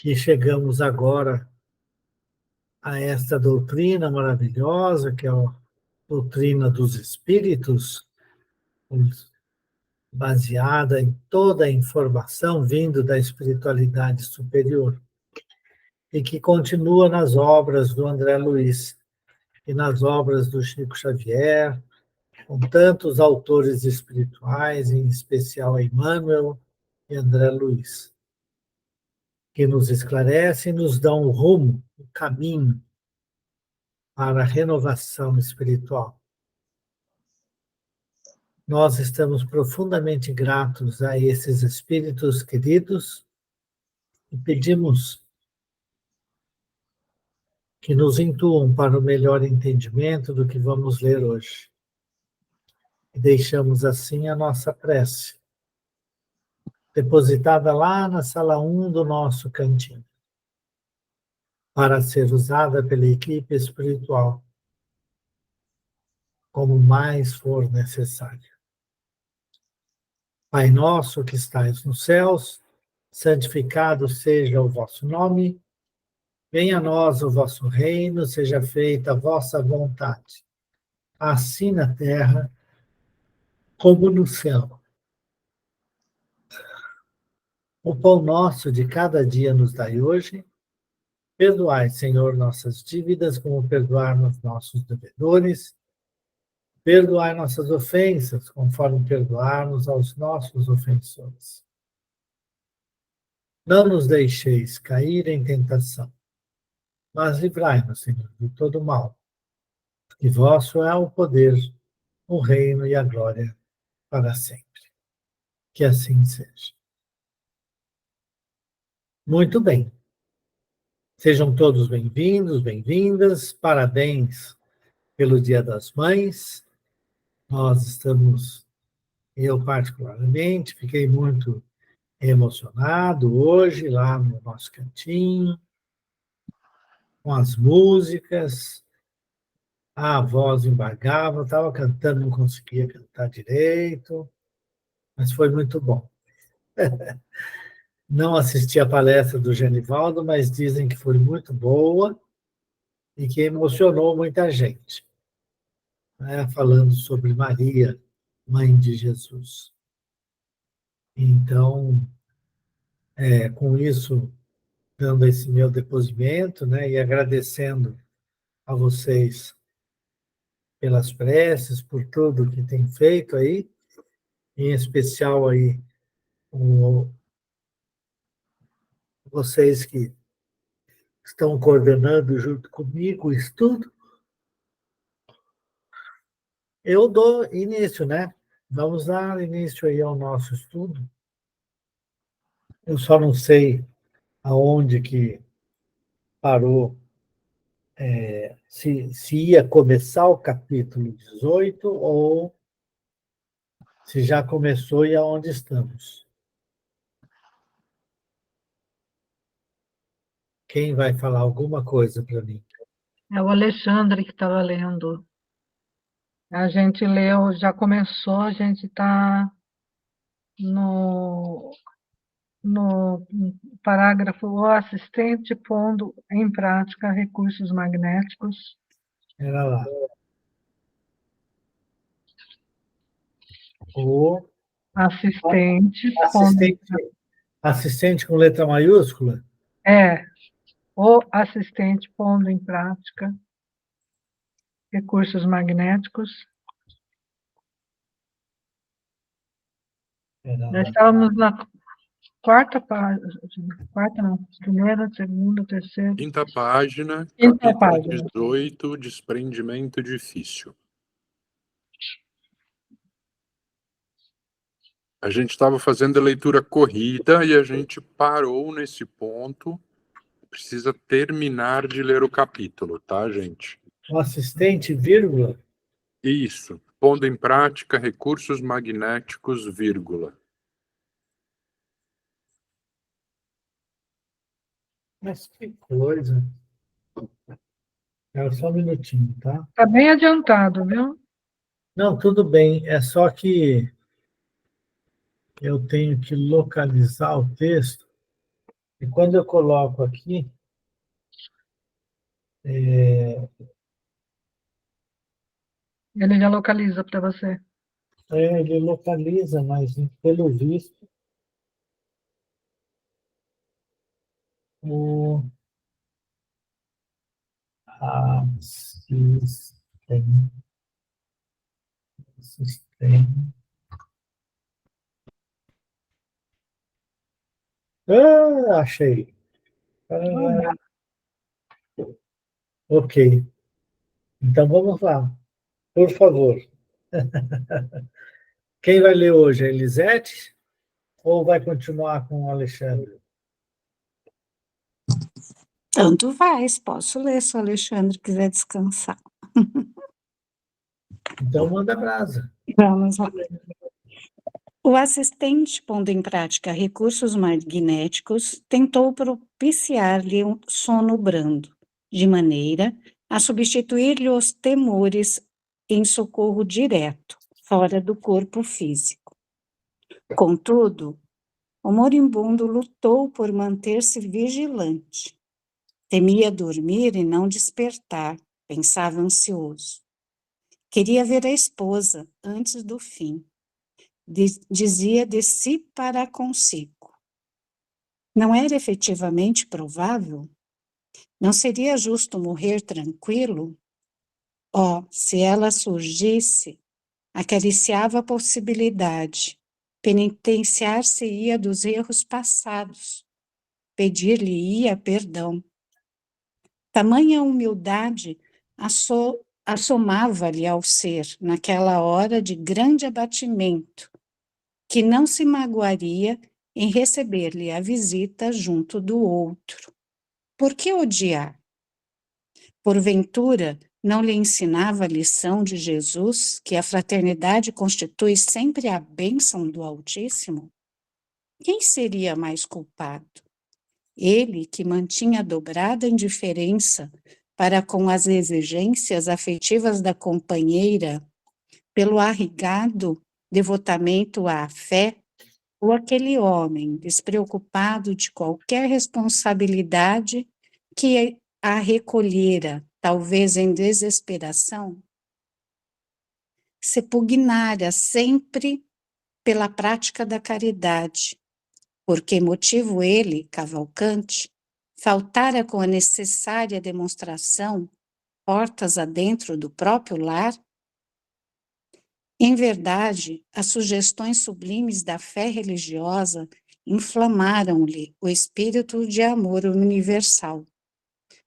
que chegamos agora a esta doutrina maravilhosa, que é a doutrina dos espíritos, baseada em toda a informação vindo da espiritualidade superior, e que continua nas obras do André Luiz e nas obras do Chico Xavier, com tantos autores espirituais, em especial Emmanuel e André Luiz, que nos esclarecem e nos dão o rumo, o caminho para a renovação espiritual. Nós estamos profundamente gratos a esses espíritos queridos e pedimos que nos intuam para o melhor entendimento do que vamos ler hoje. E deixamos assim a nossa prece, depositada lá na sala 1 do nosso cantinho, para ser usada pela equipe espiritual, como mais for necessário. Pai nosso que estais nos céus, santificado seja o vosso nome, venha a nós o vosso reino, seja feita a vossa vontade, assim na terra como no céu. O pão nosso de cada dia nos dai hoje. Perdoai, Senhor, nossas dívidas, como perdoarmos nossos devedores. Perdoai nossas ofensas, conforme perdoarmos aos nossos ofensores. Não nos deixeis cair em tentação, mas livrai-nos, Senhor, de todo mal. E vosso é o poder, o reino e a glória para sempre. Que assim seja. Muito bem. Sejam todos bem-vindos, bem-vindas. Parabéns pelo Dia das Mães. Nós estamos, eu particularmente, fiquei muito emocionado hoje lá no nosso cantinho, com as músicas. A voz embargava, estava cantando, não conseguia cantar direito, mas foi muito bom. Não assisti a palestra do Genivaldo, mas dizem que foi muito boa e que emocionou muita gente, né, falando sobre Maria, mãe de Jesus. Então, com isso, dando esse meu depoimento, né, e agradecendo a vocês pelas preces, por tudo que tem feito aí, em especial aí vocês que estão coordenando junto comigo o estudo. Eu dou início, né? Vamos dar início aí ao nosso estudo. Eu só não sei aonde que parou, se ia começar o capítulo 18 ou se já começou e aonde estamos. Quem vai falar alguma coisa para mim? É o Alexandre que estava lendo. A gente leu, já começou, a gente está no parágrafo o assistente pondo em prática recursos magnéticos. Era lá. O Assistente assistente com letra maiúscula? O assistente pondo em prática recursos magnéticos. Já estávamos na primeira, segunda, terceira. Quinta página, Quinta capítulo página. 18, desprendimento difícil. A gente estava fazendo a leitura corrida e a gente parou nesse ponto. Precisa terminar de ler o capítulo, tá, gente? O assistente, vírgula? Isso. Pondo em prática recursos magnéticos, vírgula. Mas que coisa. Era só um minutinho, tá? Está bem adiantado, viu? Não, tudo bem. É só que eu tenho que localizar o texto E quando eu coloco aqui, Ele já localiza para você. ele localiza, mas pelo visto, o sistema. Achei. Ok. Então vamos lá. Por favor. Quem vai ler hoje? A Elisete? Ou vai continuar com o Alexandre? Tanto faz, posso ler se o Alexandre quiser descansar. Então manda brasa. Vamos lá. O assistente, pondo em prática recursos magnéticos, tentou propiciar-lhe um sono brando, de maneira a substituir-lhe os temores em socorro direto, fora do corpo físico. Contudo, o moribundo lutou por manter-se vigilante. Temia dormir e não despertar, pensava ansioso. Queria ver a esposa antes do fim. Dizia de si para consigo. Não era efetivamente provável? Não seria justo morrer tranquilo? Oh, se ela surgisse, acariciava a possibilidade, penitenciar-se-ia dos erros passados, pedir-lhe-ia perdão. Tamanha humildade assomava-lhe ao ser, naquela hora de grande abatimento, que não se magoaria em receber-lhe a visita junto do outro. Por que odiar? Porventura, não lhe ensinava a lição de Jesus, que a fraternidade constitui sempre a bênção do Altíssimo? Quem seria mais culpado? Ele, que mantinha dobrada indiferença para com as exigências afetivas da companheira, pelo arraigado devotamento à fé, ou aquele homem despreocupado de qualquer responsabilidade que a recolhera, talvez em desesperação? Se pugnara sempre pela prática da caridade, por que motivo ele, Cavalcante, faltara com a necessária demonstração portas adentro do próprio lar? Em verdade, as sugestões sublimes da fé religiosa inflamaram-lhe o espírito de amor universal.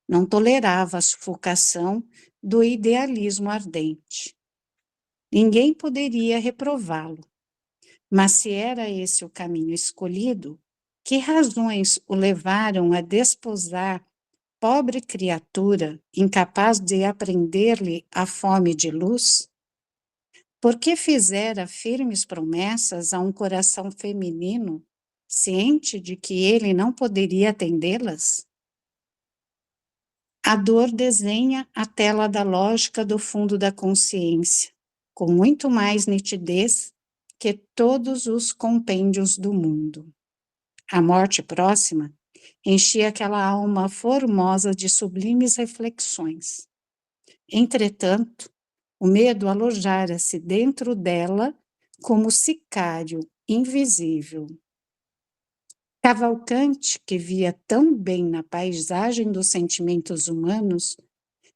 Não tolerava a sufocação do idealismo ardente. Ninguém poderia reprová-lo. Mas se era esse o caminho escolhido, que razões o levaram a desposar pobre criatura incapaz de aprender-lhe a fome de luz? Por que fizera firmes promessas a um coração feminino, ciente de que ele não poderia atendê-las? A dor desenha a tela da lógica do fundo da consciência, com muito mais nitidez que todos os compêndios do mundo. A morte próxima enchia aquela alma formosa de sublimes reflexões. Entretanto, o medo alojara-se dentro dela como sicário invisível. Cavalcante, que via tão bem na paisagem dos sentimentos humanos,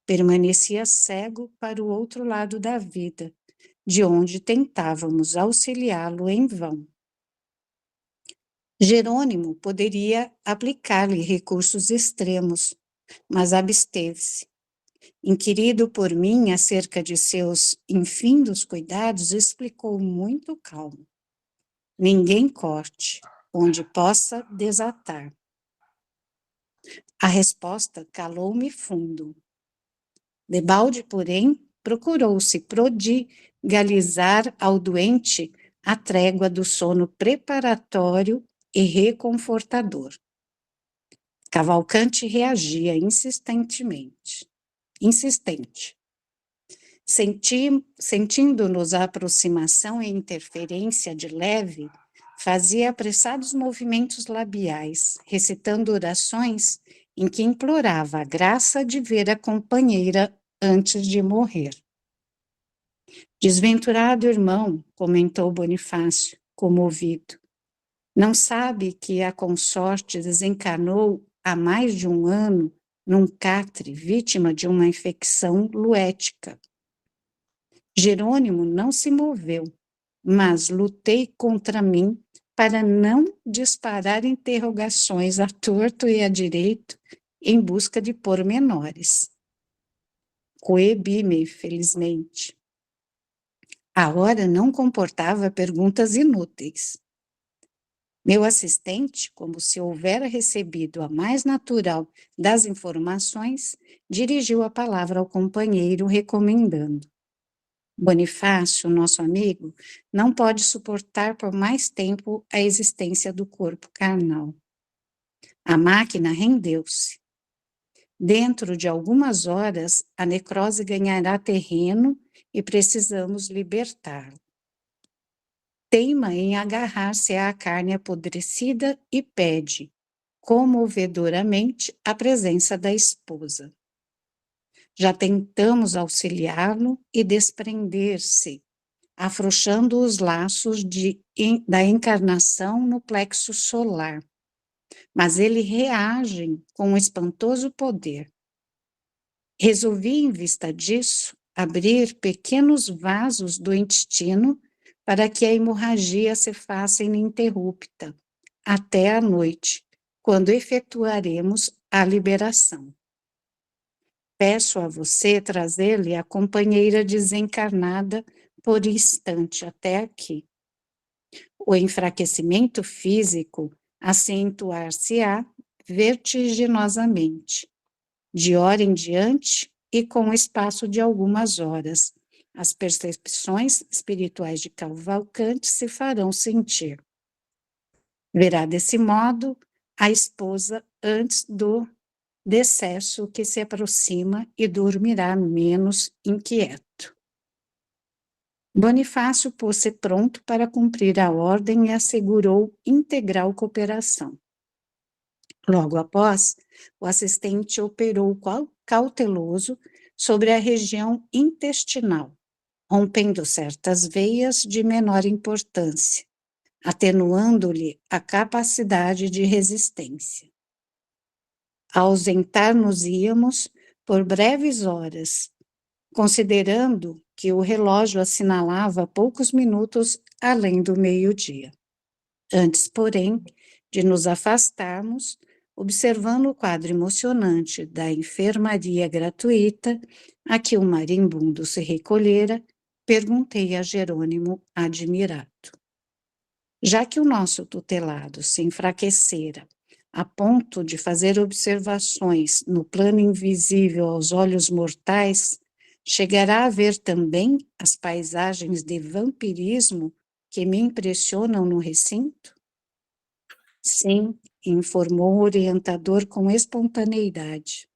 permanecia cego para o outro lado da vida, de onde tentávamos auxiliá-lo em vão. Jerônimo poderia aplicar-lhe recursos extremos, mas absteve-se. Inquirido por mim acerca de seus infindos cuidados, explicou muito calmo. Ninguém corte, onde possa desatar. A resposta calou-me fundo. Debalde, porém, procurou-se prodigalizar ao doente a trégua do sono preparatório e reconfortador. Cavalcante reagia insistente. Sentindo-nos a aproximação e interferência de leve, fazia apressados movimentos labiais, recitando orações em que implorava a graça de ver a companheira antes de morrer. Desventurado irmão, comentou Bonifácio, comovido, não sabe que a consorte desencarnou há mais de um ano num catre, vítima de uma infecção luética. Jerônimo não se moveu, mas lutei contra mim para não disparar interrogações à torto e à direito em busca de pormenores. Coebi-me, felizmente. A hora não comportava perguntas inúteis. Meu assistente, como se houvera recebido a mais natural das informações, dirigiu a palavra ao companheiro, recomendando: Bonifácio, nosso amigo, não pode suportar por mais tempo a existência do corpo carnal. A máquina rendeu-se. Dentro de algumas horas, a necrose ganhará terreno e precisamos libertá-lo. Teima em agarrar-se à carne apodrecida e pede, comovedoramente, a presença da esposa. Já tentamos auxiliá-lo e desprender-se, afrouxando os laços da encarnação no plexo solar, mas ele reage com um espantoso poder. Resolvi, em vista disso, abrir pequenos vasos do intestino para que a hemorragia se faça ininterrupta, até a noite, quando efetuaremos a liberação. Peço a você trazer-lhe a companheira desencarnada por instante até aqui. O enfraquecimento físico acentuar-se-á vertiginosamente, de hora em diante e com o espaço de algumas horas. As percepções espirituais de Cavalcante se farão sentir. Verá desse modo a esposa antes do decesso que se aproxima e dormirá menos inquieto. Bonifácio pôs-se pronto para cumprir a ordem e assegurou integral cooperação. Logo após, o assistente operou cauteloso sobre a região intestinal, rompendo certas veias de menor importância, atenuando-lhe a capacidade de resistência. Ausentar-nos-íamos por breves horas, considerando que o relógio assinalava poucos minutos além do meio-dia. Antes, porém, de nos afastarmos, observando o quadro emocionante da enfermaria gratuita a que o marimbundo se recolhera, perguntei a Jerônimo admirado. Já que o nosso tutelado se enfraquecera a ponto de fazer observações no plano invisível aos olhos mortais, chegará a ver também as paisagens de vampirismo que me impressionam no recinto? Sim, informou o orientador com espontaneidade.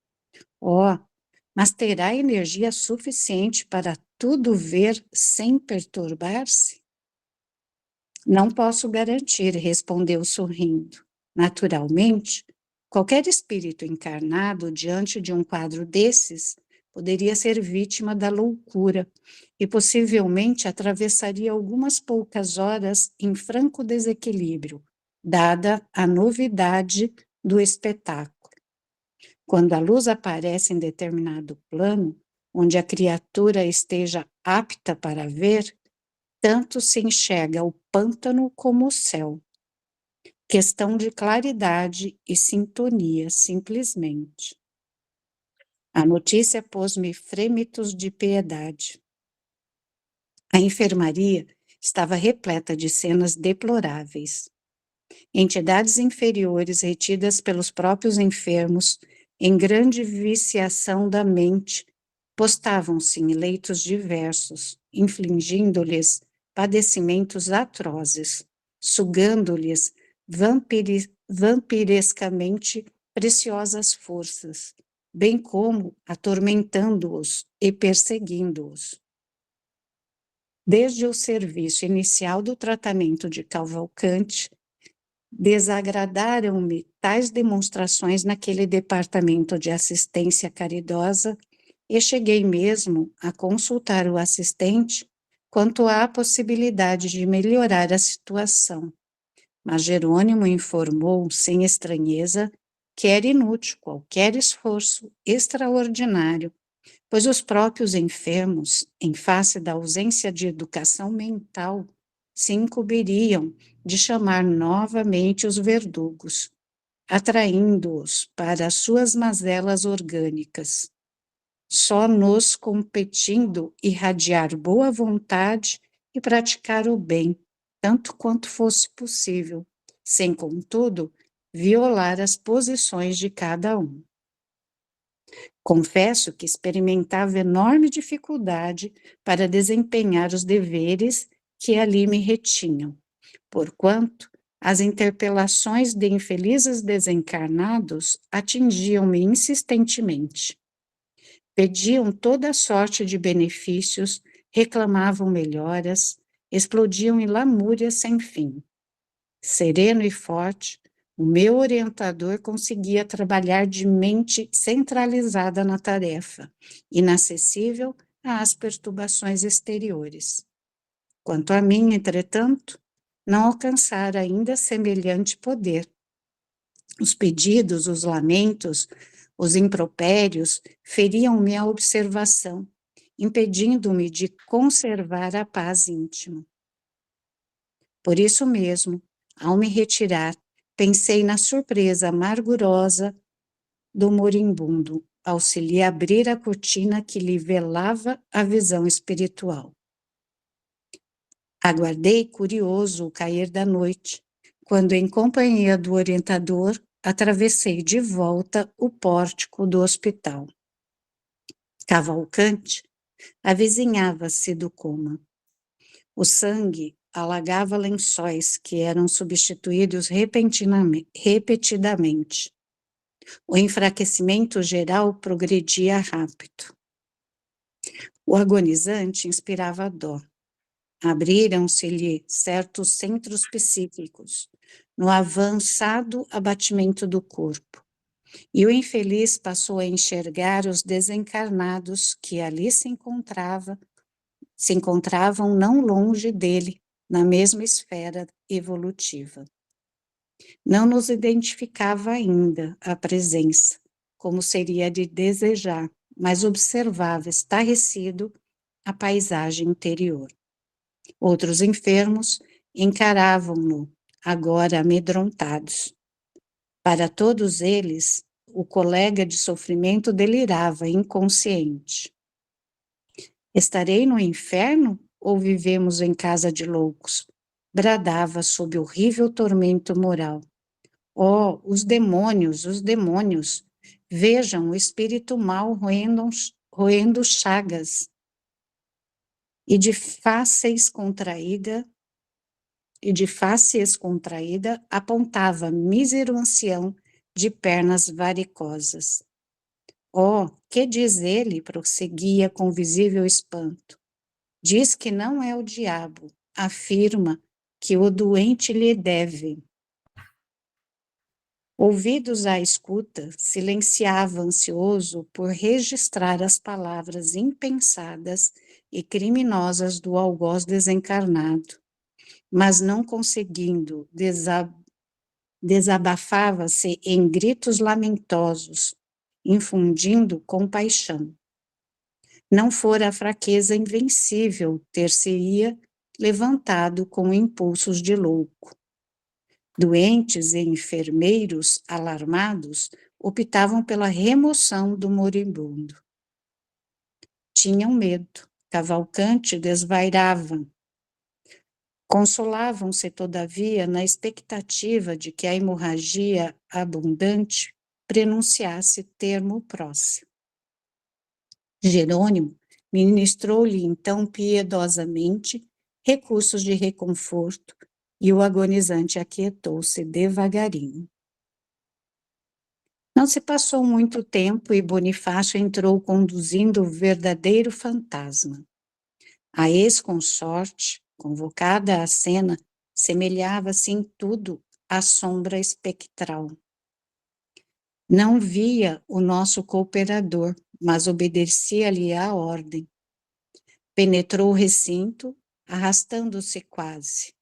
Mas terá energia suficiente para tudo ver sem perturbar-se? Não posso garantir, respondeu sorrindo. Naturalmente, qualquer espírito encarnado diante de um quadro desses poderia ser vítima da loucura e possivelmente atravessaria algumas poucas horas em franco desequilíbrio, dada a novidade do espetáculo. Quando a luz aparece em determinado plano, onde a criatura esteja apta para ver, tanto se enxerga o pântano como o céu. Questão de claridade e sintonia, simplesmente. A notícia pôs-me frêmitos de piedade. A enfermaria estava repleta de cenas deploráveis. Entidades inferiores retidas pelos próprios enfermos, em grande viciação da mente, postavam-se em leitos diversos, infligindo-lhes padecimentos atrozes, sugando-lhes vampirescamente preciosas forças, bem como atormentando-os e perseguindo-os. Desde o serviço inicial do tratamento de Cavalcante, desagradaram-me tais demonstrações naquele departamento de assistência caridosa e cheguei mesmo a consultar o assistente quanto à possibilidade de melhorar a situação. Mas Jerônimo informou, sem estranheza, que era inútil qualquer esforço extraordinário, pois os próprios enfermos, em face da ausência de educação mental, se incumbiriam de chamar novamente os verdugos, atraindo-os para as suas mazelas orgânicas, só nos competindo irradiar boa vontade e praticar o bem, tanto quanto fosse possível, sem, contudo, violar as posições de cada um. Confesso que experimentava enorme dificuldade para desempenhar os deveres que ali me retinham, porquanto as interpelações de infelizes desencarnados atingiam-me insistentemente. Pediam toda sorte de benefícios, reclamavam melhoras, explodiam em lamúrias sem fim. Sereno e forte, o meu orientador conseguia trabalhar de mente centralizada na tarefa, inacessível às perturbações exteriores. Quanto a mim, entretanto, não alcançara ainda semelhante poder. Os pedidos, os lamentos, os impropérios feriam-me a observação, impedindo-me de conservar a paz íntima. Por isso mesmo, ao me retirar, pensei na surpresa amargurosa do moribundo, ao se lhe abrir a cortina que lhe velava a visão espiritual. Aguardei curioso o cair da noite, quando, em companhia do orientador, atravessei de volta o pórtico do hospital. Cavalcante avizinhava-se do coma. O sangue alagava lençóis que eram substituídos repetidamente. O enfraquecimento geral progredia rápido. O agonizante inspirava dó. Abriram-se-lhe certos centros psíquicos no avançado abatimento do corpo, e o infeliz passou a enxergar os desencarnados que ali se encontravam não longe dele, na mesma esfera evolutiva. Não nos identificava ainda a presença, como seria de desejar, mas observava estarrecido a paisagem interior. Outros enfermos encaravam-no, agora amedrontados. Para todos eles, o colega de sofrimento delirava, inconsciente. Estarei no inferno ou vivemos em casa de loucos? Bradava sob horrível tormento moral. Oh, os demônios, os demônios! Vejam o espírito mau roendo chagas. E de face descontraída, apontava mísero ancião de pernas varicosas. Oh, que diz ele? Prosseguia com visível espanto. Diz que não é o diabo, afirma que o doente lhe deve. Ouvidos à escuta, silenciava ansioso por registrar as palavras impensadas e criminosas do algoz desencarnado, mas não conseguindo, desabafava-se em gritos lamentosos, infundindo compaixão. Não fora a fraqueza invencível, ter-se-ia levantado com impulsos de louco. Doentes e enfermeiros, alarmados, optavam pela remoção do moribundo. Tinham medo, Cavalcante desvairava. Consolavam-se, todavia, na expectativa de que a hemorragia abundante prenunciasse termo próximo. Jerônimo ministrou-lhe então piedosamente recursos de reconforto e o agonizante aquietou-se devagarinho. Não se passou muito tempo e Bonifácio entrou conduzindo o verdadeiro fantasma. A ex-consorte, convocada à cena, semelhava-se em tudo à sombra espectral. Não via o nosso cooperador, mas obedecia-lhe à ordem. Penetrou o recinto, arrastando-se quase.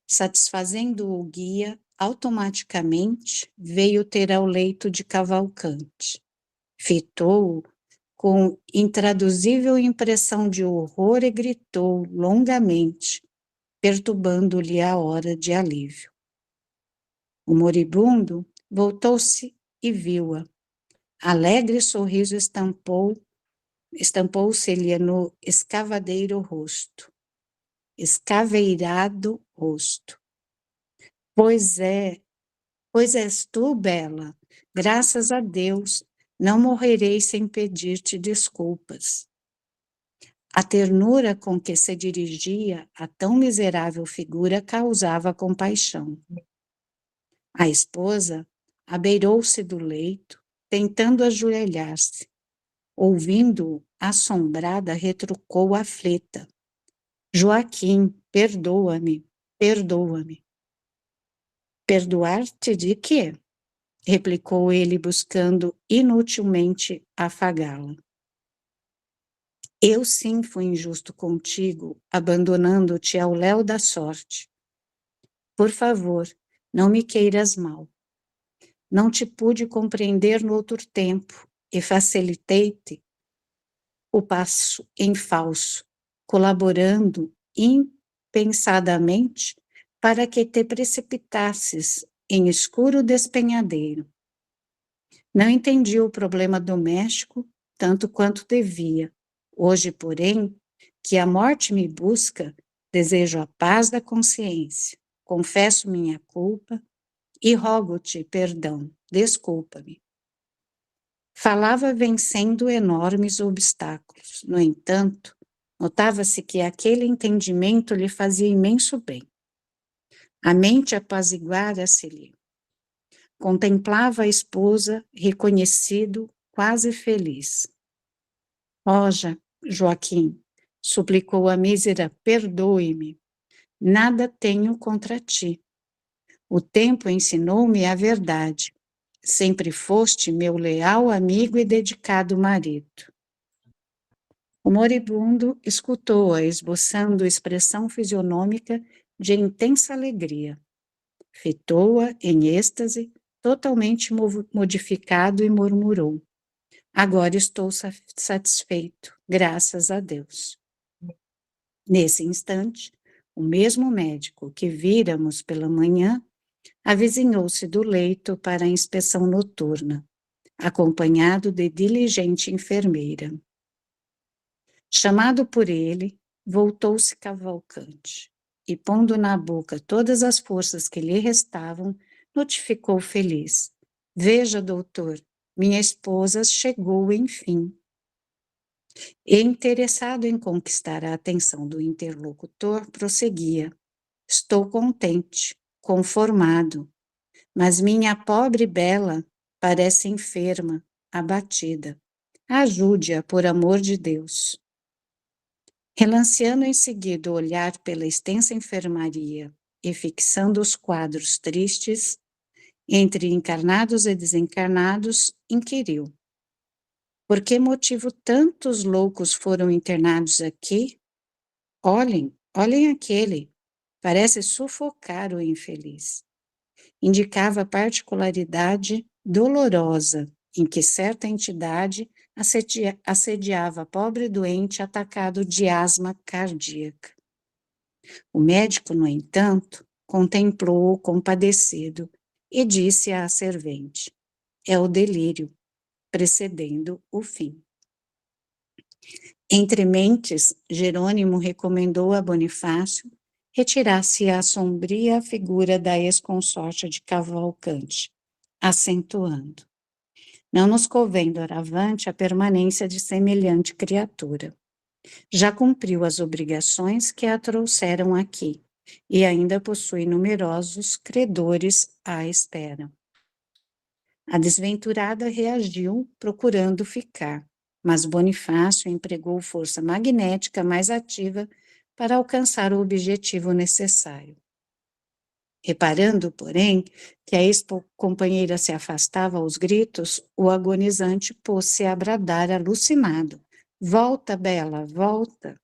Satisfazendo o guia, automaticamente veio ter ao leito de Cavalcante. Fitou-o com intraduzível impressão de horror e gritou longamente, perturbando-lhe a hora de alívio. O moribundo voltou-se e viu-a. Alegre sorriso estampou-se-lhe no escaveirado rosto. Pois és tu, Bela. Graças a Deus, não morrerei sem pedir-te desculpas. A ternura com que se dirigia a tão miserável figura causava compaixão. A esposa abeirou-se do leito, tentando ajoelhar-se. Ouvindo-o, assombrada, retrucou aflita: Joaquim, perdoa-me, perdoa-me. Perdoar-te de quê? Replicou ele, buscando inutilmente afagá-la. Eu sim fui injusto contigo, abandonando-te ao léu da sorte. Por favor, não me queiras mal. Não te pude compreender no outro tempo e facilitei-te o passo em falso, colaborando impensadamente para que te precipitasses em escuro despenhadeiro. Não entendi o problema doméstico tanto quanto devia. Hoje, porém, que a morte me busca, desejo a paz da consciência. Confesso minha culpa e rogo-te perdão. Desculpa-me. Falava vencendo enormes obstáculos. No entanto, notava-se que aquele entendimento lhe fazia imenso bem. A mente apaziguara-se-lhe. Contemplava a esposa, reconhecido, quase feliz. Joaquim, suplicou a mísera, perdoe-me. Nada tenho contra ti. O tempo ensinou-me a verdade. Sempre foste meu leal amigo e dedicado marido. O moribundo escutou-a, esboçando expressão fisionômica de intensa alegria. Fitou-a em êxtase, totalmente modificado, e murmurou: Agora estou satisfeito, graças a Deus. Nesse instante, o mesmo médico que víramos pela manhã avizinhou-se do leito para a inspeção noturna, acompanhado de diligente enfermeira. Chamado por ele, voltou-se Cavalcante e, pondo na boca todas as forças que lhe restavam, notificou feliz: Veja, doutor, minha esposa chegou enfim. E, interessado em conquistar a atenção do interlocutor, prosseguia: Estou contente, conformado, mas minha pobre Bela parece enferma, abatida. Ajude-a, por amor de Deus. Relanceando em seguida o olhar pela extensa enfermaria e fixando os quadros tristes, entre encarnados e desencarnados, inquiriu: Por que motivo tantos loucos foram internados aqui? Olhem aquele, parece sufocar o infeliz. Indicava a particularidade dolorosa em que certa entidade assediava a pobre doente atacado de asma cardíaca. O médico, no entanto, contemplou-o compadecido e disse à servente: É o delírio, precedendo o fim. Entre mentes, Jerônimo recomendou a Bonifácio retirar-se a sombria figura da ex-consorte de Cavalcante, acentuando: Não nos convém doravante a permanência de semelhante criatura. Já cumpriu as obrigações que a trouxeram aqui e ainda possui numerosos credores à espera. A desventurada reagiu, procurando ficar, mas Bonifácio empregou força magnética mais ativa para alcançar o objetivo necessário. Reparando, porém, que a ex-companheira se afastava aos gritos, o agonizante pôs-se a bradar alucinado. Volta, Bela, volta!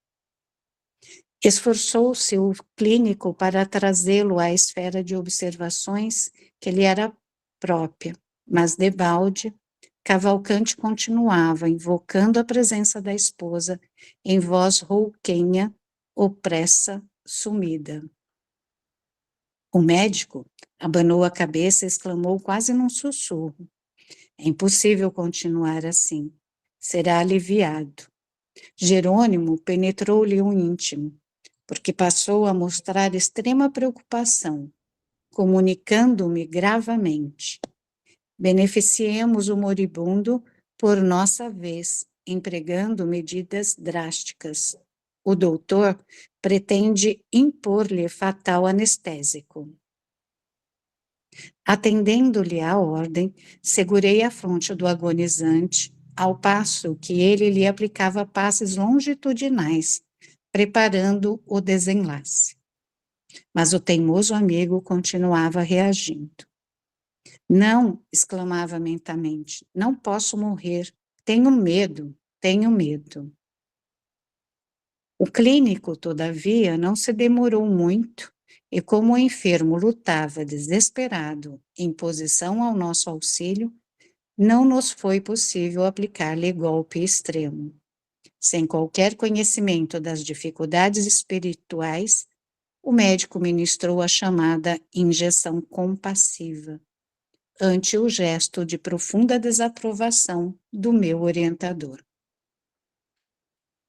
Esforçou-se o clínico para trazê-lo à esfera de observações que lhe era própria, mas debalde, Cavalcante continuava invocando a presença da esposa em voz rouquenha, opressa, sumida. O médico abanou a cabeça e exclamou quase num sussurro: é impossível continuar assim. Será aliviado. Jerônimo penetrou-lhe o íntimo, porque passou a mostrar extrema preocupação, comunicando-me gravamente: beneficiemos o moribundo por nossa vez, empregando medidas drásticas. O doutor pretende impor-lhe fatal anestésico. Atendendo-lhe à ordem, segurei a fronte do agonizante, ao passo que ele lhe aplicava passes longitudinais, preparando o desenlace. Mas o teimoso amigo continuava reagindo. Não, exclamava mentalmente, não posso morrer, tenho medo, tenho medo. O clínico, todavia, não se demorou muito e, como o enfermo lutava desesperado em posição ao nosso auxílio, não nos foi possível aplicar-lhe golpe extremo. Sem qualquer conhecimento das dificuldades espirituais, o médico ministrou a chamada injeção compassiva, ante o gesto de profunda desaprovação do meu orientador.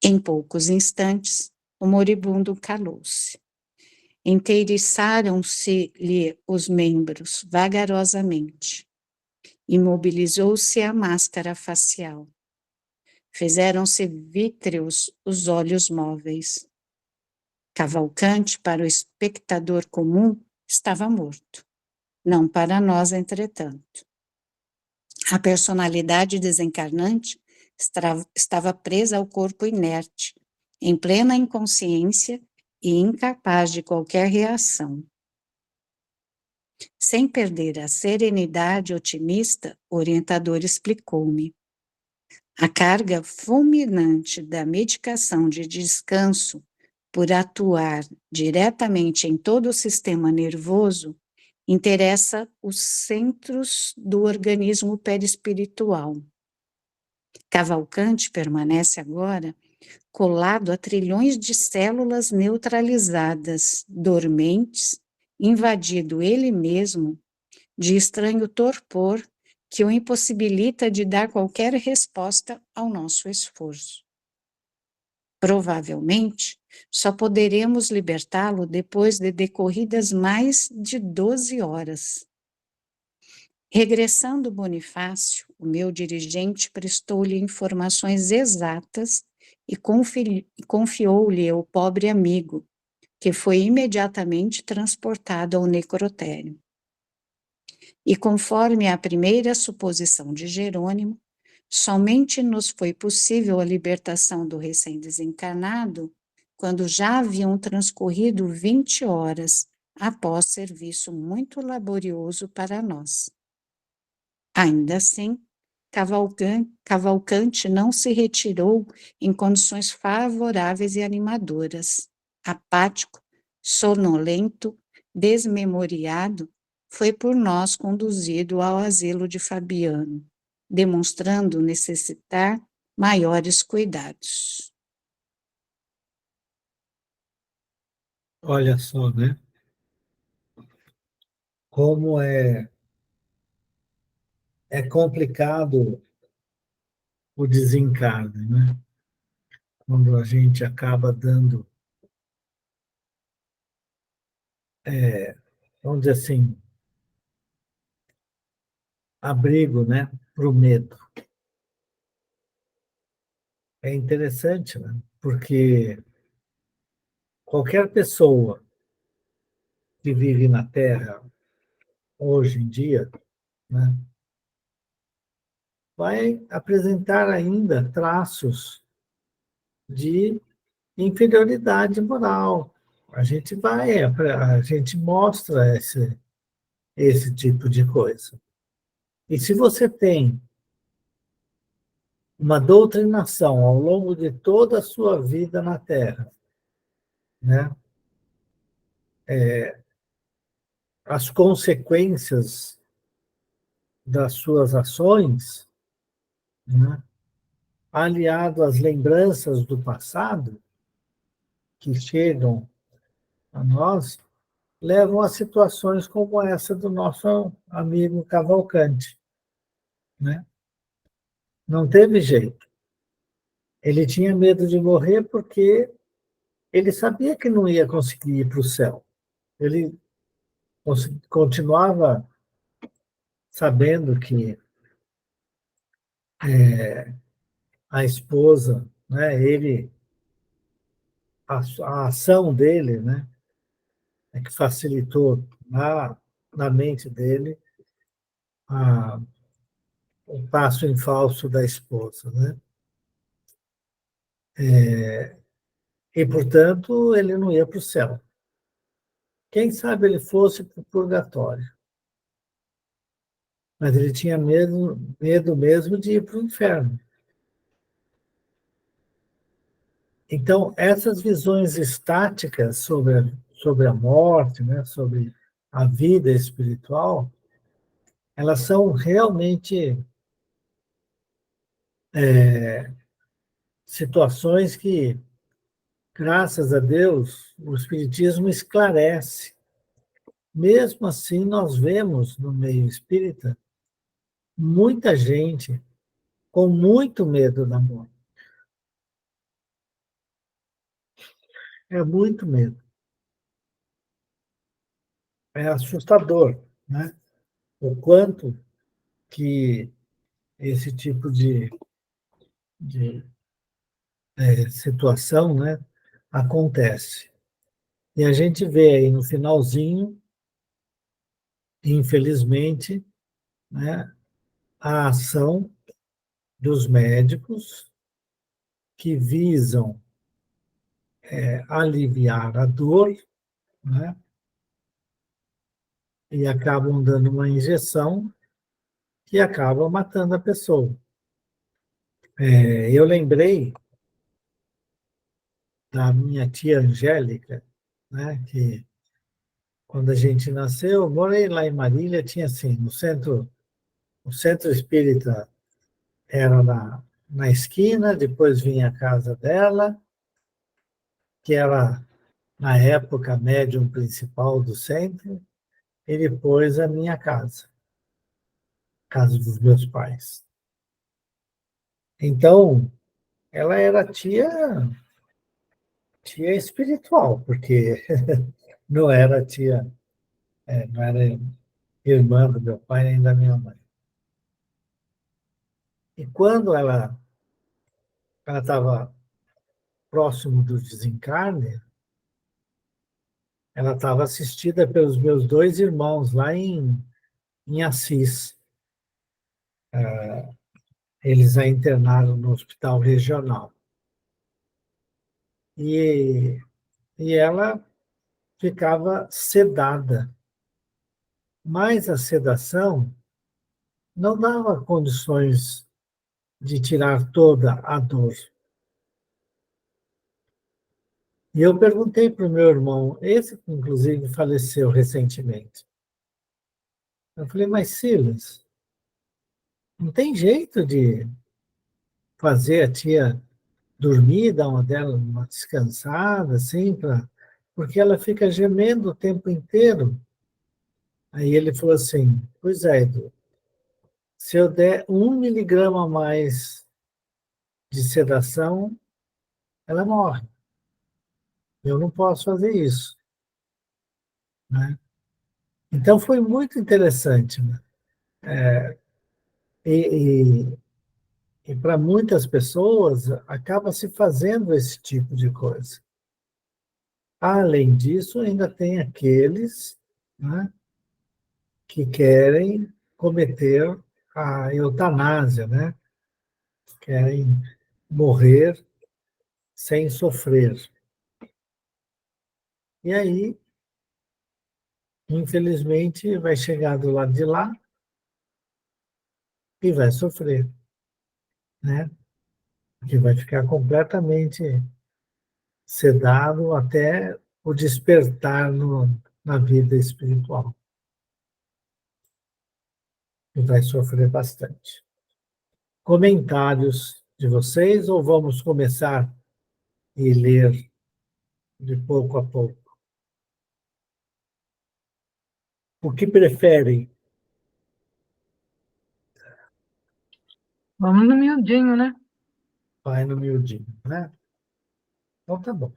Em poucos instantes, o moribundo calou-se. Inteiriçaram-se-lhe os membros vagarosamente. Imobilizou-se a máscara facial. Fizeram-se vítreos os olhos móveis. Cavalcante, para o espectador comum, estava morto. Não para nós, entretanto. A personalidade desencarnante estava presa ao corpo inerte, em plena inconsciência e incapaz de qualquer reação. Sem perder a serenidade otimista, o orientador explicou-me. A carga fulminante da medicação de descanso, por atuar diretamente em todo o sistema nervoso, interessa os centros do organismo perispiritual. Cavalcante permanece agora colado a trilhões de células neutralizadas, dormentes, invadido ele mesmo de estranho torpor que o impossibilita de dar qualquer resposta ao nosso esforço. Provavelmente, só poderemos libertá-lo depois de decorridas mais de 12 horas. Regressando Bonifácio, o meu dirigente prestou-lhe informações exatas e confiou-lhe o pobre amigo, que foi imediatamente transportado ao necrotério. E conforme a primeira suposição de Jerônimo, somente nos foi possível a libertação do recém-desencarnado quando já haviam transcorrido 20 horas após serviço muito laborioso para nós. Ainda assim, Cavalcante não se retirou em condições favoráveis e animadoras. Apático, sonolento, desmemoriado, foi por nós conduzido ao asilo de Fabiano, demonstrando necessitar maiores cuidados. Olha só, né? Como é complicado o desencarne, né? Quando a gente acaba dando, vamos dizer assim, abrigo, né, para o medo. É interessante, né? Porque qualquer pessoa que vive na Terra hoje em dia, né, vai apresentar ainda traços de inferioridade moral. A gente mostra esse tipo de coisa. E se você tem uma doutrinação ao longo de toda a sua vida na Terra, né? As consequências das suas ações, né? Aliado às lembranças do passado, que chegam a nós, levam a situações como essa do nosso amigo Cavalcante, né? Não teve jeito. Ele tinha medo de morrer porque ele sabia que não ia conseguir ir para o céu. Ele continuava sabendo que a esposa, né, a ação dele, né, é que facilitou na mente dele a, o passo em falso da esposa, né? E, portanto, ele não ia para o céu. Quem sabe ele fosse para o purgatório. Mas ele tinha medo mesmo de ir para o inferno. Então, essas visões estáticas sobre a morte, né, sobre a vida espiritual, elas são realmente situações que, graças a Deus, o Espiritismo esclarece. Mesmo assim, nós vemos no meio espírita muita gente com muito medo da morte. É muito medo. É assustador, né? O quanto que esse tipo de situação, né, acontece. E a gente vê aí no finalzinho, infelizmente, né, a ação dos médicos que visam aliviar a dor, né, e acabam dando uma injeção que acaba matando a pessoa. Eu lembrei da minha tia Angélica, né, que quando a gente nasceu, eu morei lá em Marília, tinha assim, o centro espírita era na esquina, depois vinha a casa dela, que era, na época, a médium principal do centro, e depois a minha casa dos meus pais. Então, ela era tia espiritual, porque não era não era irmã do meu pai nem da minha mãe. E quando ela estava próximo do desencarne, ela estava assistida pelos meus dois irmãos lá em Assis. Eles a internaram no hospital regional. E, e ela ficava sedada. Mas a sedação não dava condições de tirar toda a dor. E eu perguntei para o meu irmão, esse que inclusive faleceu recentemente. Eu falei, mas Silas, não tem jeito de fazer a tia dormir, dar uma descansada, assim, porque ela fica gemendo o tempo inteiro. Aí ele falou assim, pois é, Edu, se eu der 1 miligrama a mais de sedação, ela morre. Eu não posso fazer isso, né? Então foi muito interessante, né? E, e para muitas pessoas acaba se fazendo esse tipo de coisa. Além disso, ainda tem aqueles, né, que querem cometer a eutanásia, né? Querem morrer sem sofrer. E aí, infelizmente, vai chegar do lado de lá e vai sofrer, né? Que vai ficar completamente sedado até o despertar na vida espiritual. E vai sofrer bastante. Comentários de vocês ou vamos começar e ler de pouco a pouco? O que preferem? Vamos no miudinho, né? Vai no miudinho, né? Então tá bom.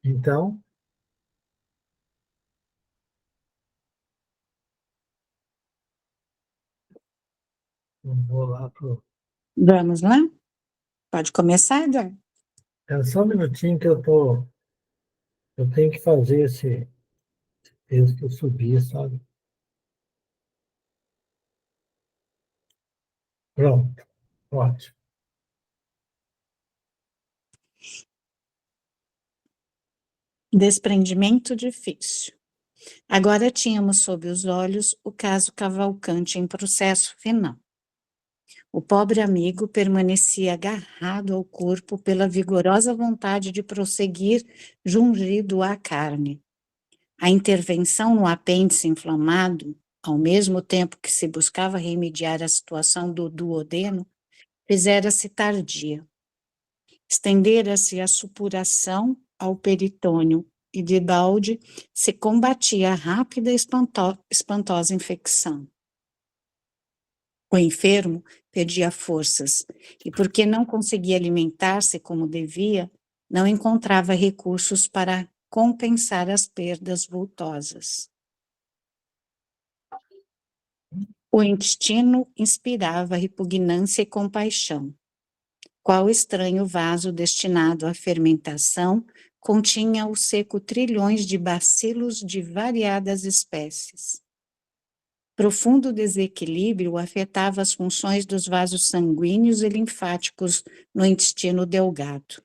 Então, eu vou lá pro... Vamos lá? Pode começar, Eduardo? Espera só um minutinho que eu tenho que fazer esse texto subir, sabe? Pronto, ótimo. Desprendimento difícil. Agora tínhamos sob os olhos o caso Cavalcante em processo final. O pobre amigo permanecia agarrado ao corpo pela vigorosa vontade de prosseguir jungido à carne. A intervenção no apêndice inflamado, ao mesmo tempo que se buscava remediar a situação do duodeno, fizera-se tardia. Estendera-se a supuração ao peritônio e, de balde, se combatia a rápida e espantosa infecção. O enfermo perdia forças e, porque não conseguia alimentar-se como devia, não encontrava recursos para compensar as perdas vultosas. O intestino inspirava repugnância e compaixão. Qual estranho vaso destinado à fermentação continha ao seco trilhões de bacilos de variadas espécies. Profundo desequilíbrio afetava as funções dos vasos sanguíneos e linfáticos no intestino delgado.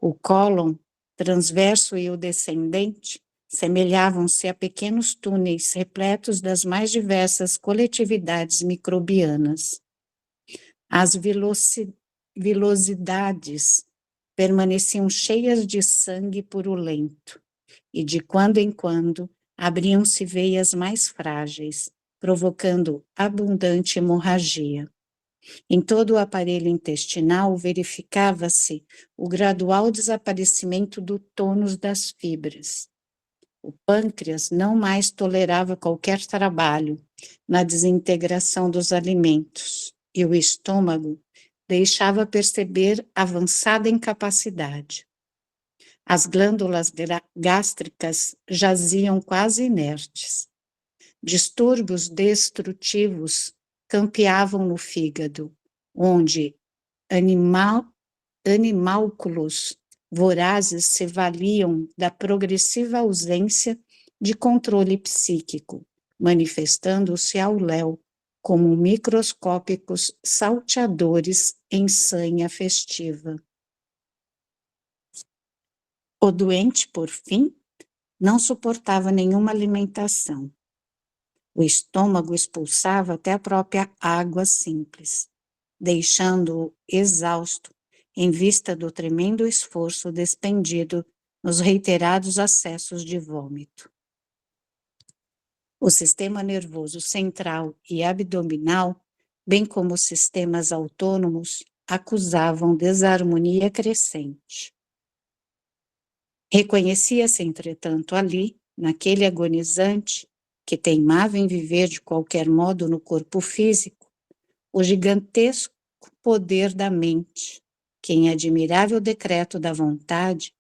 O cólon, transverso e o descendente, semelhavam-se a pequenos túneis repletos das mais diversas coletividades microbianas. As vilosidades permaneciam cheias de sangue purulento, e de quando em quando abriam-se veias mais frágeis, provocando abundante hemorragia. Em todo o aparelho intestinal verificava-se o gradual desaparecimento do tônus das fibras. O pâncreas não mais tolerava qualquer trabalho na desintegração dos alimentos, e o estômago deixava perceber avançada incapacidade. As glândulas gástricas jaziam quase inertes. Distúrbios destrutivos campeavam no fígado, onde animálculos vorazes se valiam da progressiva ausência de controle psíquico, manifestando-se ao léu como microscópicos salteadores em sanha festiva. O doente, por fim, não suportava nenhuma alimentação. O estômago expulsava até a própria água simples, deixando-o exausto em vista do tremendo esforço despendido nos reiterados acessos de vômito. O sistema nervoso central e abdominal, bem como os sistemas autônomos, acusavam desarmonia crescente. Reconhecia-se, entretanto, ali, naquele agonizante, que teimava em viver de qualquer modo no corpo físico, o gigantesco poder da mente, que, em admirável decreto da vontade,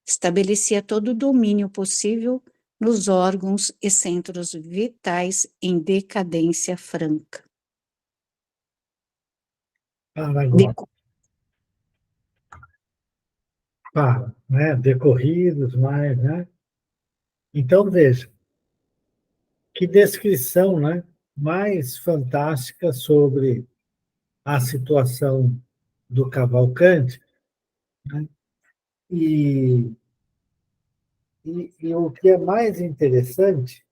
estabelecia todo o domínio possível nos órgãos e centros vitais em decadência franca. Para agora. Para, né? Decorridos mais, né? Então, veja, que descrição, né? mais fantástica sobre a situação do Cavalcanti, né? E, e o que é mais interessante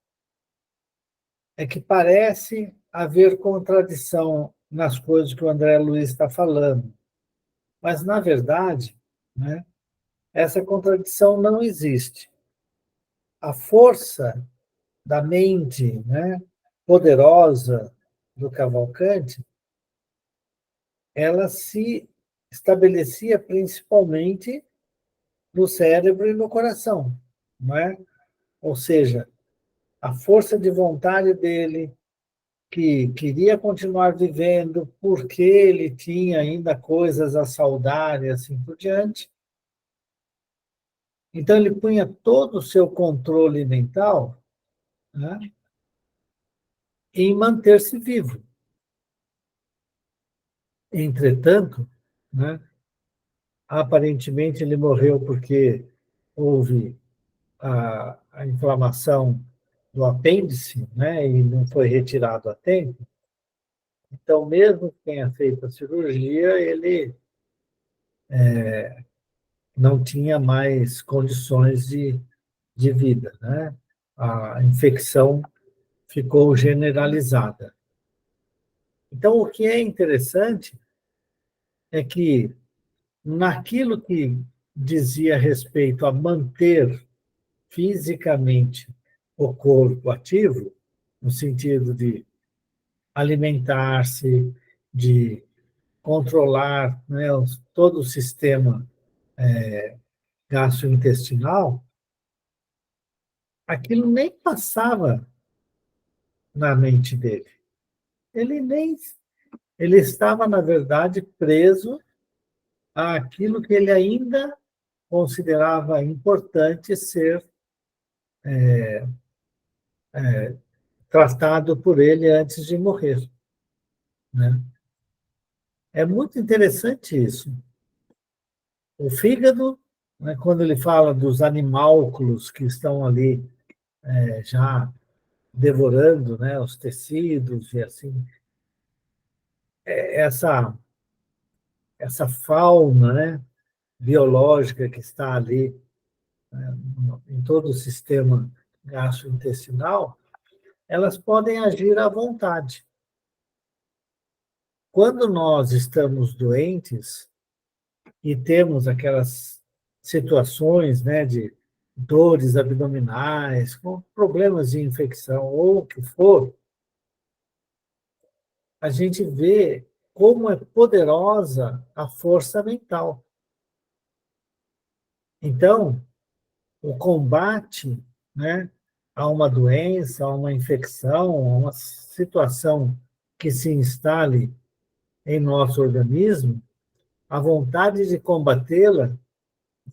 é que parece haver contradição nas coisas que o André Luiz está falando, mas, na verdade, né, essa contradição não existe. A força da mente, né, poderosa do Cavalcanti, ela se estabelecia principalmente no cérebro e no coração, não é? Ou seja, a força de vontade dele, que queria continuar vivendo porque ele tinha ainda coisas a saudar e assim por diante. Então, ele punha todo o seu controle mental, né, em manter-se vivo. Entretanto, né, aparentemente ele morreu porque houve a inflamação do apêndice, né, e não foi retirado a tempo. Então, mesmo que tenha feito a cirurgia, ele não tinha mais condições de vida, né? A infecção ficou generalizada. Então, o que é interessante é que, naquilo que dizia respeito a manter fisicamente o corpo ativo, no sentido de alimentar-se, de controlar, né, todo o sistema gastrointestinal, aquilo nem passava na mente dele. Ele nem ele estava, na verdade, preso àquilo que ele ainda considerava importante ser tratado por ele antes de morrer, né? É muito interessante isso. O fígado, né, quando ele fala dos animálculos que estão ali já devorando, né, os tecidos e assim, essa fauna, né, biológica que está ali, né, em todo o sistema gastrointestinal, elas podem agir à vontade. Quando nós estamos doentes e temos aquelas situações, né, de dores abdominais, com problemas de infecção ou o que for, a gente vê como é poderosa a força mental. Então, o combate, né, a uma doença, a uma infecção, a uma situação que se instale em nosso organismo, a vontade de combatê-la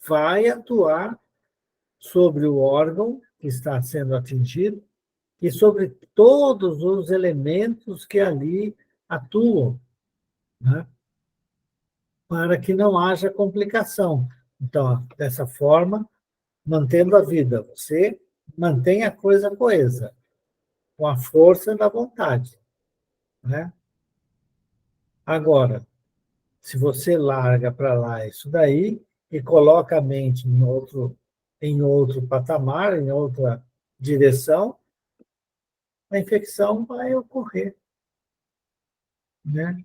vai atuar sobre o órgão que está sendo atingido e sobre todos os elementos que ali atuam, né, para que não haja complicação. Então, dessa forma, mantendo a vida, você mantém a coisa coesa, com a força da vontade, né? Agora, se você larga para lá isso daí e coloca a mente em outro patamar, em outra direção, a infecção vai ocorrer, né?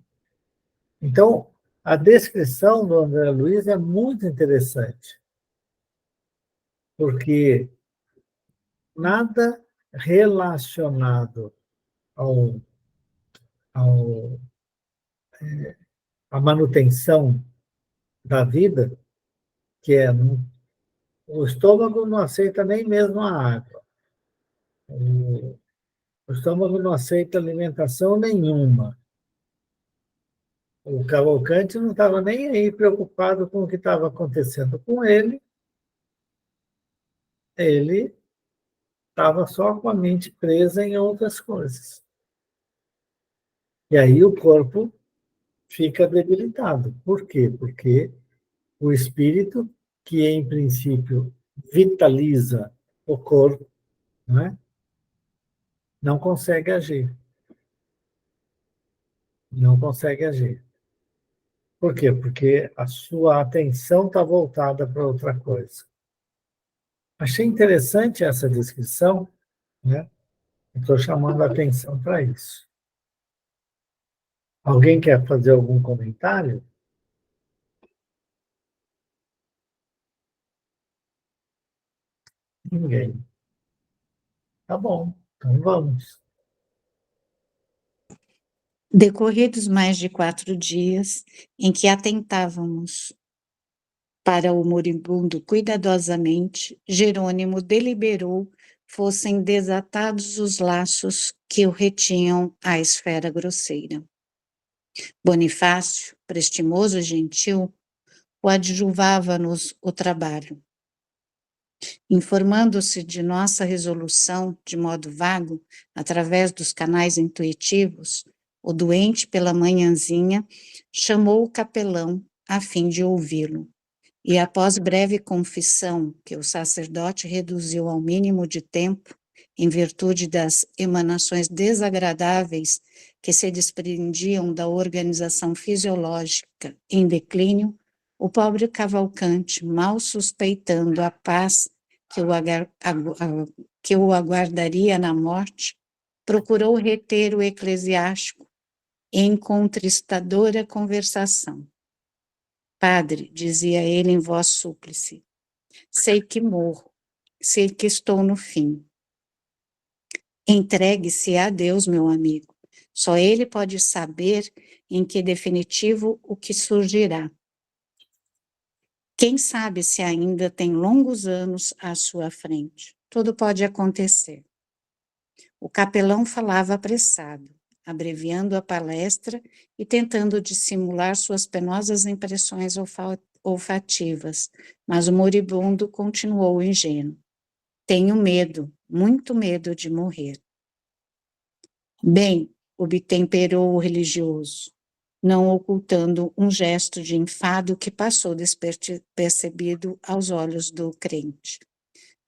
Então, a descrição do André Luiz é muito interessante, porque nada relacionado ao, ao, à manutenção da vida, que é o estômago não aceita nem mesmo a água, o estômago não aceita alimentação nenhuma. O Cavalcanti não estava nem aí preocupado com o que estava acontecendo com ele estava só com a mente presa em outras coisas. E aí o corpo fica debilitado. Por quê? Porque o espírito, que em princípio vitaliza o corpo, não é? Não consegue agir. Não consegue agir. Por quê? Porque a sua atenção está voltada para outra coisa. Achei interessante essa descrição, né? Estou chamando a atenção para isso. Alguém quer fazer algum comentário? Ninguém. Tá bom, então vamos. Decorridos mais de 4 dias, em que atentávamos para o moribundo cuidadosamente, Jerônimo deliberou fossem desatados os laços que o retinham à esfera grosseira. Bonifácio, prestimoso e gentil, o adjuvava-nos o trabalho. Informando-se de nossa resolução de modo vago, através dos canais intuitivos, o doente, pela manhãzinha, chamou o capelão a fim de ouvi-lo. E após breve confissão, que o sacerdote reduziu ao mínimo de tempo, em virtude das emanações desagradáveis que se desprendiam da organização fisiológica em declínio, o pobre Cavalcante, mal suspeitando a paz que o aguardaria na morte, procurou reter o eclesiástico em contristadora conversação. Padre, dizia ele em voz súplice, sei que morro, sei que estou no fim. Entregue-se a Deus, meu amigo. Só Ele pode saber em que definitivo o que surgirá. Quem sabe se ainda tem longos anos à sua frente. Tudo pode acontecer. O capelão falava apressado, abreviando a palestra e tentando dissimular suas penosas impressões olfativas, mas o moribundo continuou ingênuo. Tenho medo, muito medo de morrer. Bem, obtemperou o religioso, não ocultando um gesto de enfado que passou despercebido aos olhos do crente.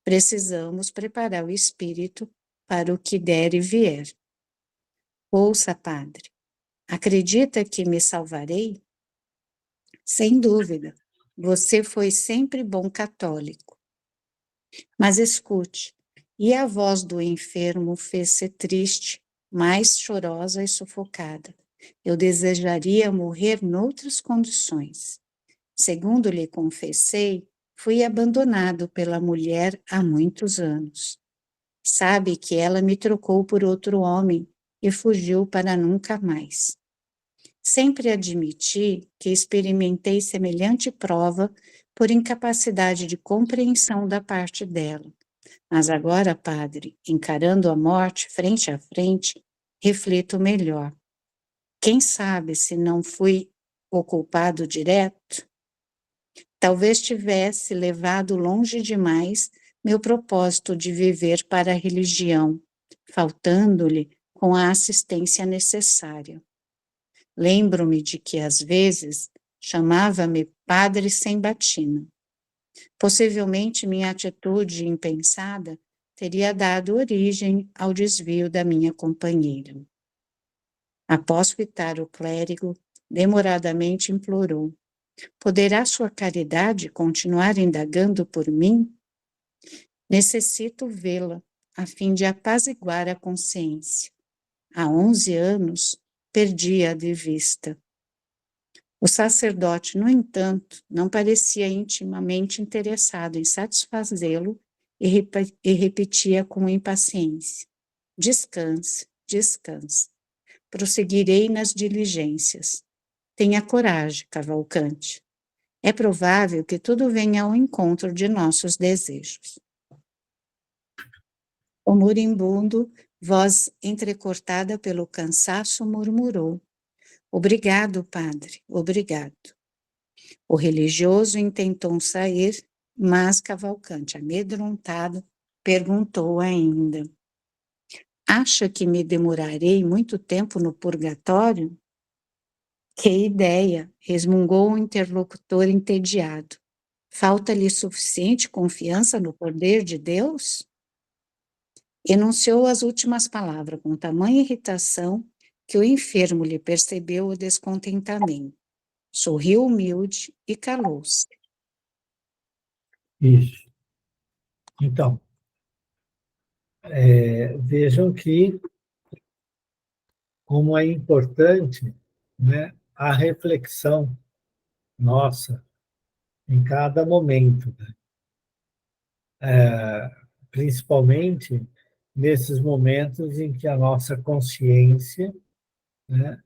Precisamos preparar o espírito para o que der e vier. Ouça, padre, acredita que me salvarei? Sem dúvida, você foi sempre bom católico. Mas escute, e a voz do enfermo fez-se triste, mais chorosa e sufocada. Eu desejaria morrer noutras condições. Segundo lhe confessei, fui abandonado pela mulher há muitos anos. Sabe que ela me trocou por outro homem e fugiu para nunca mais. Sempre admiti que experimentei semelhante prova por incapacidade de compreensão da parte dela. Mas agora, padre, encarando a morte frente a frente, reflito melhor. Quem sabe se não fui o culpado direto? Talvez tivesse levado longe demais meu propósito de viver para a religião, faltando-lhe com a assistência necessária. Lembro-me de que, às vezes, chamava-me padre sem batina. Possivelmente minha atitude impensada teria dado origem ao desvio da minha companheira. Após fitar o clérigo, demoradamente implorou: poderá sua caridade continuar indagando por mim? Necessito vê-la, a fim de apaziguar a consciência. Há 11 anos, perdi-a de vista. O sacerdote, no entanto, não parecia intimamente interessado em satisfazê-lo e repetia com impaciência: descanse, descanse. Prosseguirei nas diligências. Tenha coragem, Cavalcante. É provável que tudo venha ao encontro de nossos desejos. O moribundo, voz entrecortada pelo cansaço, murmurou: obrigado, padre, obrigado. O religioso intentou sair, mas Cavalcante, amedrontado, perguntou ainda: acha que me demorarei muito tempo no purgatório? Que ideia! Resmungou o interlocutor entediado. Falta-lhe suficiente confiança no poder de Deus? Enunciou as últimas palavras com tamanha irritação que o enfermo lhe percebeu o descontentamento. Sorriu humilde e calou-se. Isso. Então, vejam que como é importante, né, a reflexão nossa em cada momento, né? Principalmente nesses momentos em que a nossa consciência, né,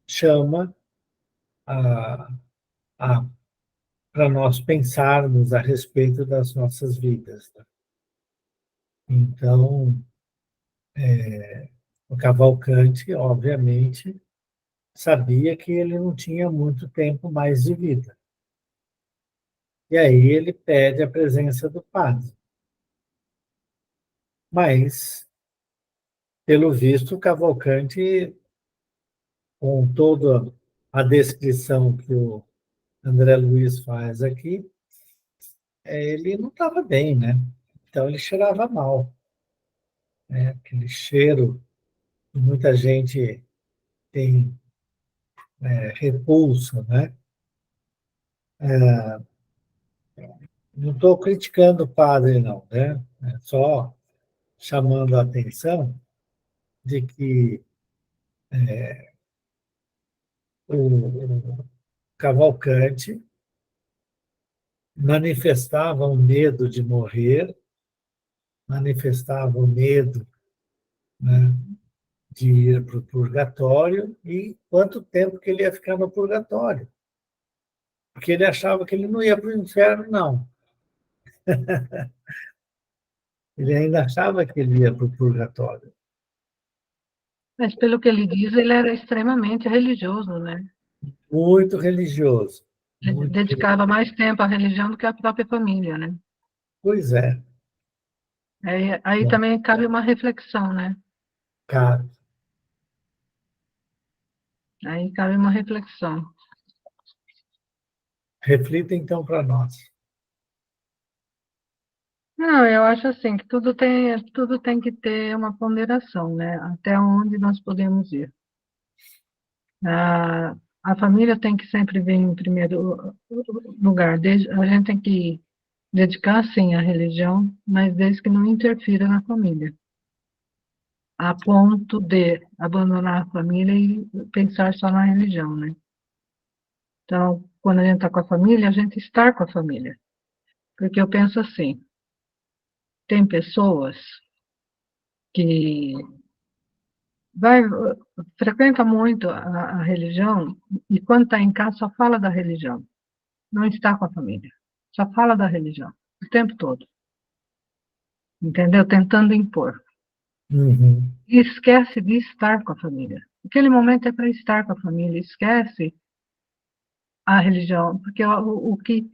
chama a, para nós pensarmos a respeito das nossas vidas, né? Então, o Cavalcanti, obviamente, sabia que ele não tinha muito tempo mais de vida. E aí ele pede a presença do padre. Mas, pelo visto, o Cavalcanti, com toda a descrição que o André Luiz faz aqui, ele não estava bem, né? Então ele cheirava mal, né? Aquele cheiro que muita gente tem repulsa, né? Não estou criticando o padre, não, né? É só chamando a atenção de que o Cavalcanti manifestava o medo de morrer, manifestava o medo, né, de ir para o purgatório e quanto tempo que ele ia ficar no purgatório. Porque ele achava que ele não ia para o inferno, não. Ele ainda achava que ele ia para o purgatório. Mas pelo que ele diz, ele era extremamente religioso, né? Muito religioso. Ele Muito... dedicava mais tempo à religião do que à própria família, né? Pois é, Aí também cabe uma reflexão, né? cara. Aí cabe uma reflexão. Reflita então para nós. Não, eu acho assim que tudo tem que ter uma ponderação, né? Até onde nós podemos ir. A, a família tem que sempre vir em primeiro lugar. A gente tem que dedicar, sim, à religião, mas desde que não interfira na família, a ponto de abandonar a família e pensar só na religião, né? Então, quando a gente está com a família, a gente está com a família. Porque eu penso assim, tem pessoas que frequenta muito a religião e quando está em casa só fala da religião, não está com a família, só fala da religião o tempo todo, entendeu? Tentando impor. Uhum. E esquece de estar com a família. Aquele momento é para estar com a família, esquece a religião, porque o que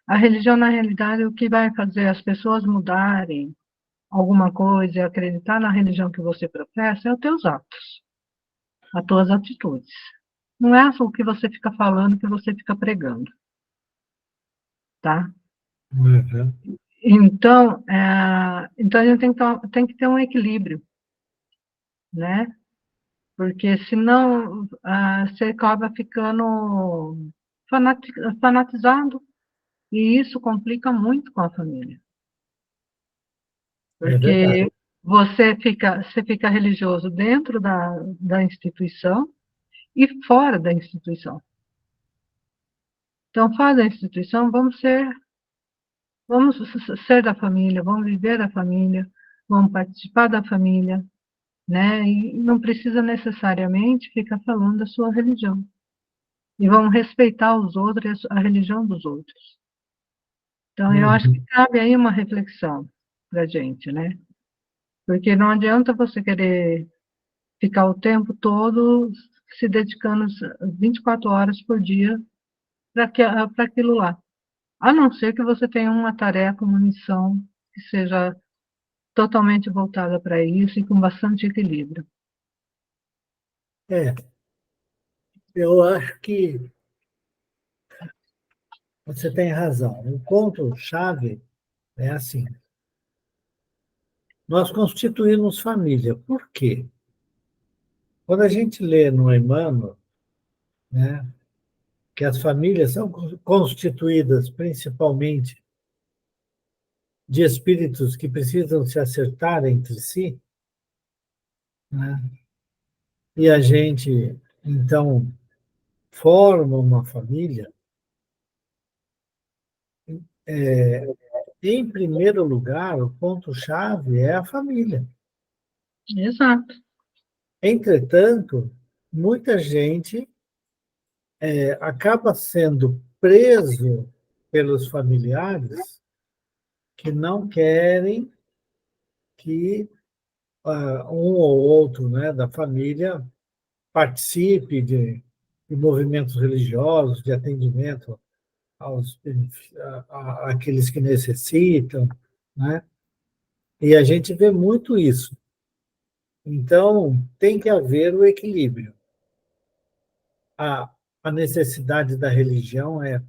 a religião, na realidade, o que vai fazer as pessoas mudarem alguma coisa e acreditar na religião que você professa é os teus atos, as tuas atitudes. Não é só o que você fica falando, que você fica pregando, tá? Uhum. Então a gente tem que ter um equilíbrio, né? Porque senão você acaba ficando fanatizado e isso complica muito com a família. É verdade. Porque você fica religioso dentro da instituição e fora da instituição. Então, fora da instituição, vamos ser da família, vamos viver da família, vamos participar da família, né? E não precisa necessariamente ficar falando da sua religião. E vamos respeitar os outros, a religião dos outros. Então, eu acho que Uhum. cabe aí uma reflexão para a gente, né? Porque não adianta você querer ficar o tempo todo se dedicando 24 horas por dia para aquilo lá. A não ser que você tenha uma tarefa, uma missão que seja totalmente voltada para isso e com bastante equilíbrio. É, eu acho que você tem razão. O ponto-chave é assim: nós constituímos família. Por quê? Quando a gente lê no Emmanuel, né, que as famílias são constituídas principalmente de espíritos que precisam se acertar entre si, né, e a gente, então, forma uma família, em primeiro lugar, o ponto-chave é a família. Exato. Entretanto, muita gente acaba sendo preso pelos familiares que não querem que um ou outro, né, da família participe de movimentos religiosos, de atendimento àqueles que necessitam, né? E a gente vê muito isso. Então, tem que haver o equilíbrio. A necessidade da religião é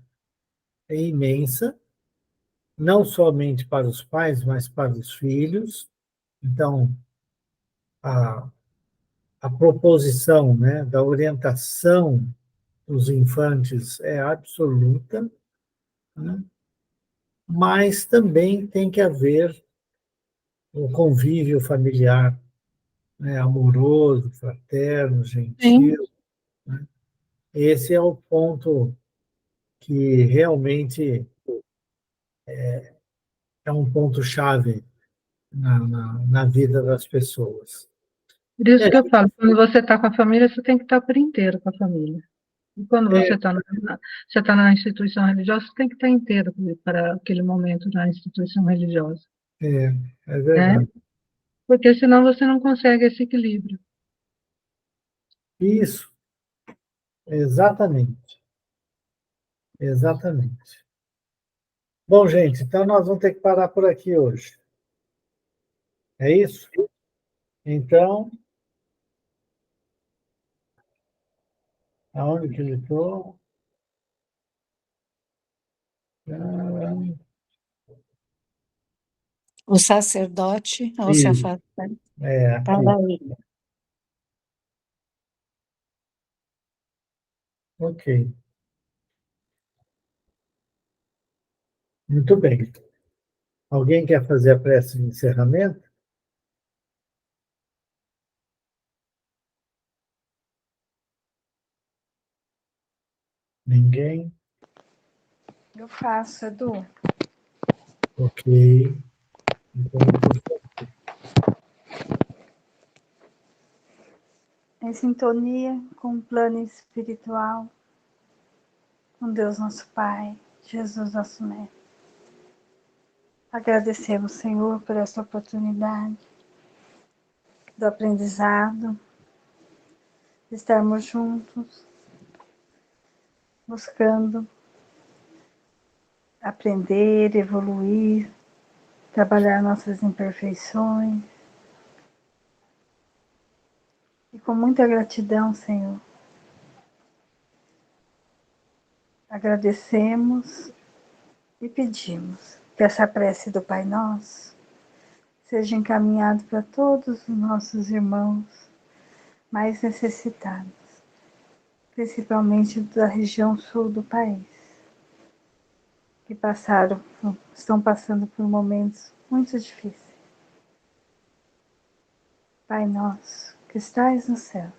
imensa, não somente para os pais, mas para os filhos. Então, a, a proposição, né, da orientação dos infantes é absoluta, né? Mas também tem que haver o convívio familiar, né, amoroso, fraterno, Sim. gentil. Né? Esse é o ponto que realmente é um ponto-chave na vida das pessoas. Por isso que eu falo, quando você está com a família, você tem que estar por inteiro com a família. E quando você está na instituição religiosa, você tem que estar inteiro para aquele momento na instituição religiosa. É verdade. Né? Porque senão você não consegue esse equilíbrio. Isso, exatamente. Exatamente. Bom, gente, então nós vamos ter que parar por aqui hoje. É isso? Então, aonde que ele estou? O sacerdote, ao se Isso, afastar, aqui. para aí. Ok. Muito bem. Alguém quer fazer a prece de encerramento? Ninguém? Eu faço, Edu. Ok. Então, Em sintonia com o plano espiritual, com Deus nosso Pai, Jesus nosso Mestre. Agradecemos, Senhor, por essa oportunidade do aprendizado, de estarmos juntos, buscando aprender, evoluir, trabalhar nossas imperfeições. E com muita gratidão, Senhor, agradecemos e pedimos que essa prece do Pai Nosso seja encaminhada para todos os nossos irmãos mais necessitados, principalmente da região sul do país, que estão passando por momentos muito difíceis. Pai nosso, que estais no céu,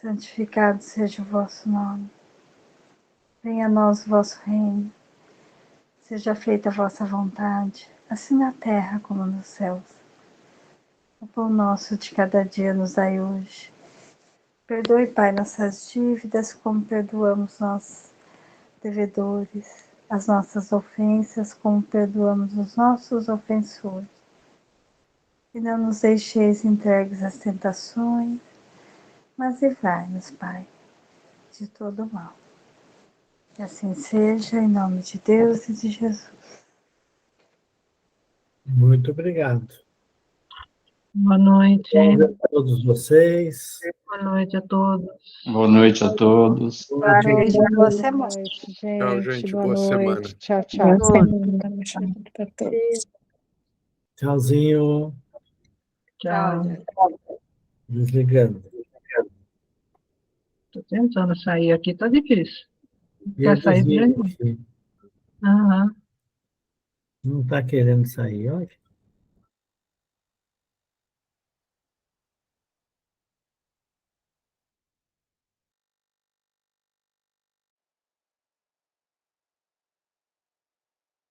santificado seja o vosso nome. Venha a nós o vosso reino. Seja feita a vossa vontade, assim na terra como nos céus. O pão nosso de cada dia nos dai hoje. Perdoe, Pai, nossas dívidas, como perdoamos nós, devedores, as nossas ofensas, como perdoamos os nossos ofensores. E não nos deixeis entregues às tentações, mas livrai-nos, Pai, de todo o mal. Que assim seja, em nome de Deus e de Jesus. muito obrigado. Boa noite. Bom a todos vocês. Boa noite a todos. Boa noite a todos. Boa noite, boa semana. Boa noite, Tchau, gente. Boa Boa semana. noite. Tchau, Boa tchau. semana para todos. Tchauzinho. Tchau. Tchau, gente. Desligando. Estou tentando sair aqui, está difícil. E eu Quer sair desligo dele? aqui. Aham. Não está querendo sair, olha.